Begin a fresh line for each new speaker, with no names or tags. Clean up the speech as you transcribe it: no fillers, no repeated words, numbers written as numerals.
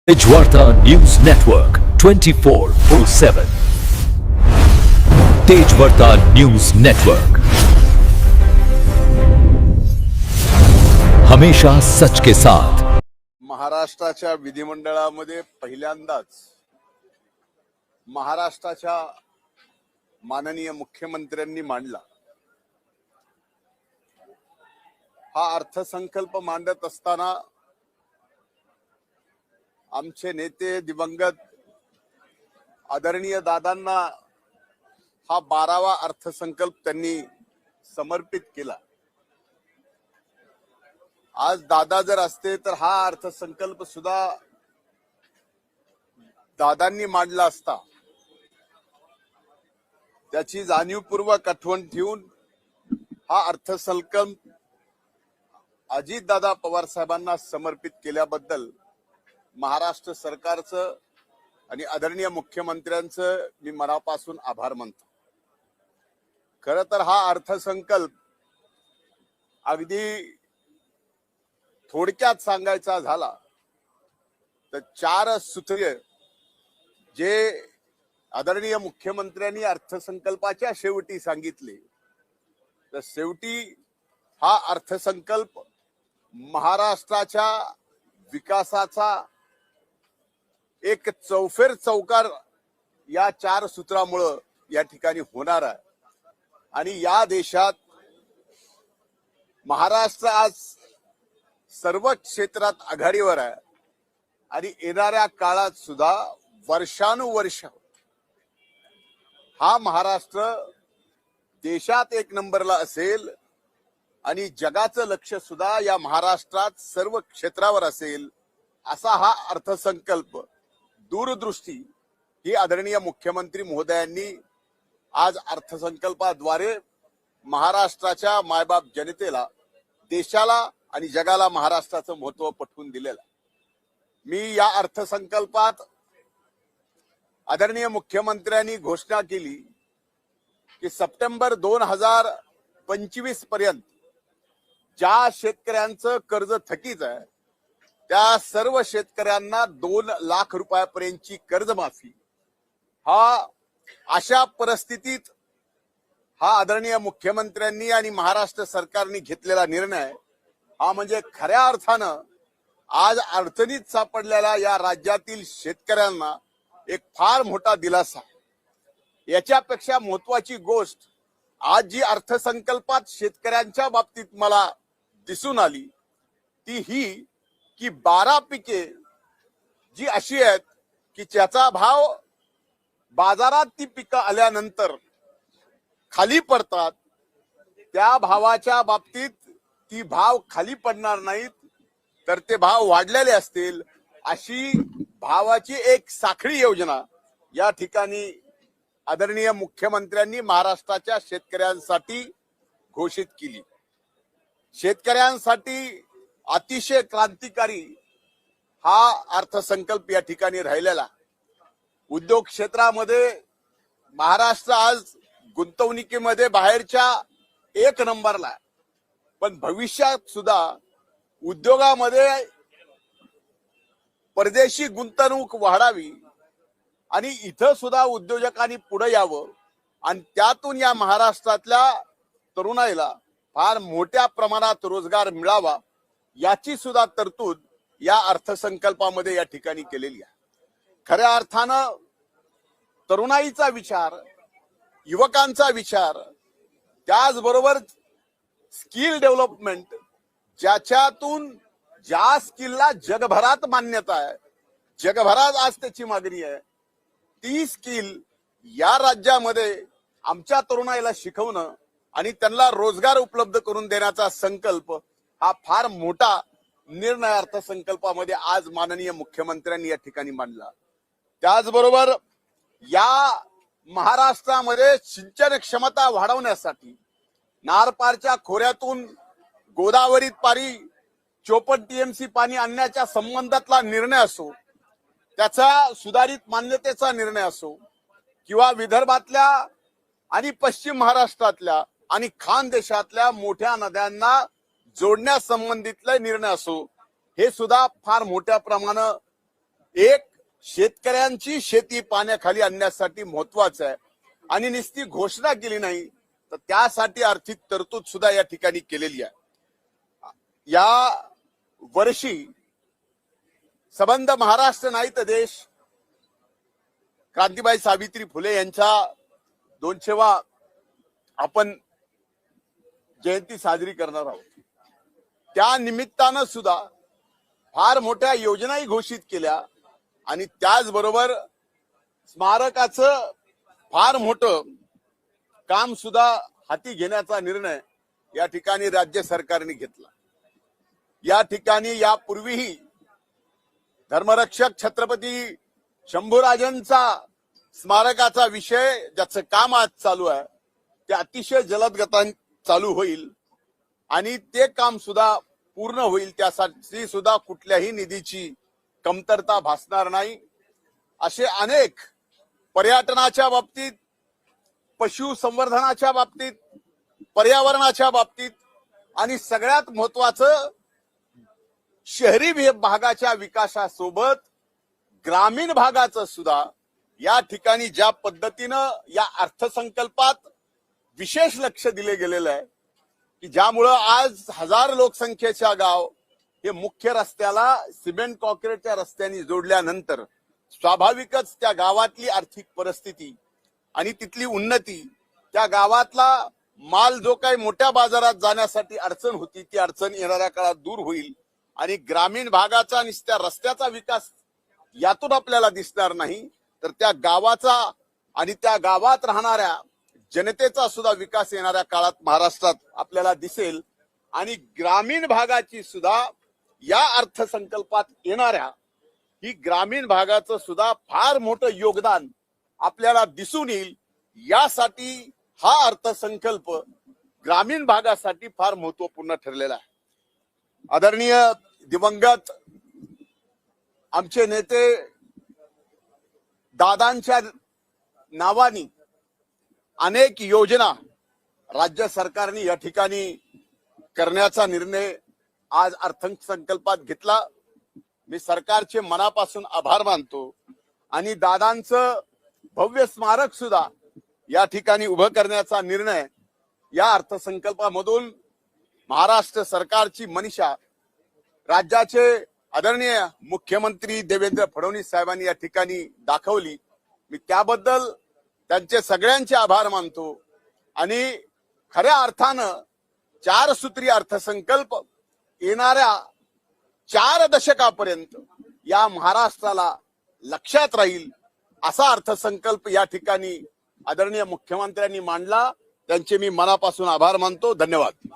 Tejvarta news network 24/7 Tejvarta news network हमेशा सच के साथ।
महाराष्ट्राच्या विधिमंडळामध्ये पहिल्यांदाच महाराष्ट्राच्या माननीय मुख्यमंत्र्यांनी मांडला हा अर्थसंकल्प मांडत असताना आमचे नेते दिवंगत आदरणीय दादांना हा 12वा अर्थसंकल्प त्यांनी समर्पित केला। आज दादा जर असते तर हा अर्थसंकल्प सुद्धा दादांनी मांडला असता। त्याची जाणीवपूर्वक आठवण ठेवून हा अर्थसंकल्प अजितदादा पवार साहेबांना समर्पित केल्याबद्दल महाराष्ट्र सरकारचं आणि आदरणीय मुख्यमंत्र्यांचं मी मनापासून आभार मानतो। खरं तर हा अर्थसंकल्प अगदी थोडक्यात सांगायचा झाला तर 4 सूत्रे जे आदरणीय मुख्यमंत्र्यांनी अर्थसंकल्पाच्या शेवटी सांगितले, तर शेवटी हा अर्थसंकल्प महाराष्ट्राच्या विकासाचा एक चौफेर चौकार या 4 सूत्रामुळे या ठिकाणी होणार आहे। आणि या देशात महाराष्ट्र आज सर्व क्षेत्रात आघाडीवर आहे आणि येणाऱ्या काळात सुद्धा वर्षानुवर्ष हा महाराष्ट्र देशात 1 नंबरला असेल आणि जगाचं लक्ष सुद्धा या महाराष्ट्रात सर्व क्षेत्रावर असेल असा हा अर्थसंकल्प दूरदृष्टी ही आदरणीय मुख्यमंत्री महोदयांनी आज अर्थसंकल्पाद्वारे महाराष्ट्राच्या मायबाप जनतेला, देशाला आणि जगाला महाराष्ट्राचं महत्त्व पटवून दिलेलं। मी या अर्थसंकल्पात आदरणीय मुख्यमंत्र्यांनी घोषणा केली की सप्टेंबर 2025 पर्यंत ज्या शेतकऱ्यांचं कर्ज थकीत आहे त्या सर्व शेतकऱ्यांना 2 लाख रुपयापर्यंतची कर्जमाफी। हा अशा परिस्थितीत हा आदरणीय मुख्यमंत्र्यांनी आणि महाराष्ट्र सरकारने घेतलेला निर्णय हा म्हणजे खऱ्या अर्थानं आज अडचणीत सापडलेल्या या राज्यातील शेतकऱ्यांना एक फार मोठा दिलासा। याच्यापेक्षा महत्वाची गोष्ट आज जी अर्थसंकल्पात शेतकऱ्यांच्या बाबतीत मला दिसून आली ती ही की 12 पिके जी अशी आहेत की ज्याचा भाव बाजारात ती पिकं आल्यानंतर खाली पडतात, त्या भावाच्या बाबतीत ती भाव खाली पडणार नाहीत तर ते भाव वाढलेले असतील अशी भावाची एक साखळी योजना या ठिकाणी आदरणीय मुख्यमंत्र्यांनी महाराष्ट्राच्या शेतकऱ्यांसाठी घोषित केली। शेतकऱ्यांसाठी अतिशय क्रांतिकारी हा अर्थसंकल्प या ठिकाणी राहिलेला। उद्योग क्षेत्रामध्ये महाराष्ट्र आज गुंतवणुकीमध्ये बाहेरच्या 1 नंबरला आहे, पण भविष्यात सुद्धा उद्योगामध्ये परदेशी गुंतवणूक वाढावी आणि इथं सुद्धा उद्योजकांनी पुढे यावं आणि त्यातून या महाराष्ट्रातल्या तरुणाईला फार मोठ्या प्रमाणात रोजगार मिळावा याची सुद्धा तरतूद या अर्थसंकल्पामध्ये या ठिकाणी केलेली आहे। खऱ्या अर्थानं तरुणाईचा विचार, युवकांचा विचार, त्याचबरोबर स्किल डेव्हलपमेंट ज्याच्यातून ज्या स्किलला जगभरात मान्यता आहे, जगभरात आज त्याची मागणी आहे, ती स्किल या राज्यामध्ये आमच्या तरुणाईला शिकवणं आणि त्यांना रोजगार उपलब्ध करून देण्याचा संकल्प हा फार मोठा निर्णय अर्थसंकल्पामध्ये आज माननीय मुख्यमंत्र्यांनी या ठिकाणी मांडला। त्याचबरोबर या महाराष्ट्रामध्ये सिंचन क्षमता वाढवण्यासाठी नारपारच्या खोऱ्यातून गोदावरीत पारी 54 TMC पाणी आणण्याच्या संबंधातला निर्णय असो, त्याचा सुधारित मान्यतेचा निर्णय असो किंवा विदर्भातल्या आणि पश्चिम महाराष्ट्रातल्या आणि खानदेशातल्या मोठ्या नद्यांना जोडण्यासंबंधितले निर्णय असो, हे सुद्धा फार मोठ्या प्रमाणात एक, शेतकऱ्यांची शेती पाण्याखाली आणण्यासाठी महत्वाचं आहे आणि नुसती घोषणा केली नाही तर त्यासाठी आर्थिक तरतूद सुद्धा या ठिकाणी केलेली आहे. या वर्षी संबंध महाराष्ट्र नाही तर देश क्रांतीबाई सावित्री फुले यांच्या 200वा आपण जयंती साजरी करणार आहोत. त्या निमित्तानं सुद्धा फार मोठ्या योजनाही घोषित केल्या आणि त्याचबरोबर स्मारकाचं फार मोठं काम सुद्धा हाती घेण्याचा निर्णय या ठिकाणी राज्य सरकारने घेतला. या ठिकाणी यापूर्वीही धर्मरक्षक छत्रपती शंभूराजांचा स्मारकाचा विषय ज्याचं काम आज चालू आहे ते अतिशय जलद गतीने चालू होईल आणि ते काम सुद्धा पूर्ण होईल. त्यासाठी सुद्धा कुठल्याही निधीची कमतरता भासणार नाही. असे अनेक पर्यटनाच्या बाबतीत, पशुसंवर्धनाच्या बाबतीत, पर्यावरणाच्या बाबतीत आणि सगळ्यात महत्वाचं शहरी भागाच्या विकासासोबत ग्रामीण भागाचं सुद्धा या ठिकाणी ज्या पद्धतीनं या अर्थसंकल्पात विशेष लक्ष दिले गेलेलं आहे की ज्यामुळं आज 1000 लोकसंख्येच्या गाव हे मुख्य रस्त्याला सिमेंट कॉन्क्रीटच्या रस्त्याने जोडल्यानंतर स्वाभाविकच त्या गावातली आर्थिक परिस्थिती आणि तिथली उन्नती, त्या गावातला माल जो काही मोठ्या बाजारात जाण्यासाठी अडचण होती ती अडचण येणाऱ्या काळात दूर होईल आणि ग्रामीण भागाचा आणि त्या रस्त्याचा विकास यातून आपल्याला दिसणार नाही तर त्या गावाचा आणि त्या गावात राहणाऱ्या जनतेचा सुद्धा विकास येणाऱ्या काळात महाराष्ट्रात आपल्याला दिसेल आणि ग्रामीण भागाची सुद्धा या अर्थसंकल्पात येणाऱ्या ही ग्रामीण भागाचं सुद्धा फार मोठं योगदान आपल्याला दिसून येईल. यासाठी हा अर्थसंकल्प ग्रामीण भागासाठी फार महत्वपूर्ण ठरलेला आहे. आदरणीय दिवंगत आमचे नेते दादांच्या नावानी अनेक योजना राज्य सरकारने या ठिकाणी करण्याचा निर्णय आज अर्थसंकल्पात घेतला. मी सरकारचे मनापासून आभार मानतो आणि दादांचं भव्य स्मारक सुद्धा या ठिकाणी उभं करण्याचा निर्णय या अर्थसंकल्पामधून महाराष्ट्र सरकारची मनीषा राज्याचे आदरणीय मुख्यमंत्री देवेंद्र फडणवीस साहेबांनी या ठिकाणी दाखवली. मी त्याबद्दल त्यांचे सगळ्यांचे आभार मानतो आणि खऱ्या अर्थानं 4 सूत्री अर्थसंकल्प येणाऱ्या 4 दशकापर्यंत या महाराष्ट्राला लक्षात राहील असा अर्थसंकल्प या ठिकाणी आदरणीय मुख्यमंत्र्यांनी मांडला. त्यांचे मी मनापासून आभार मानतो. धन्यवाद.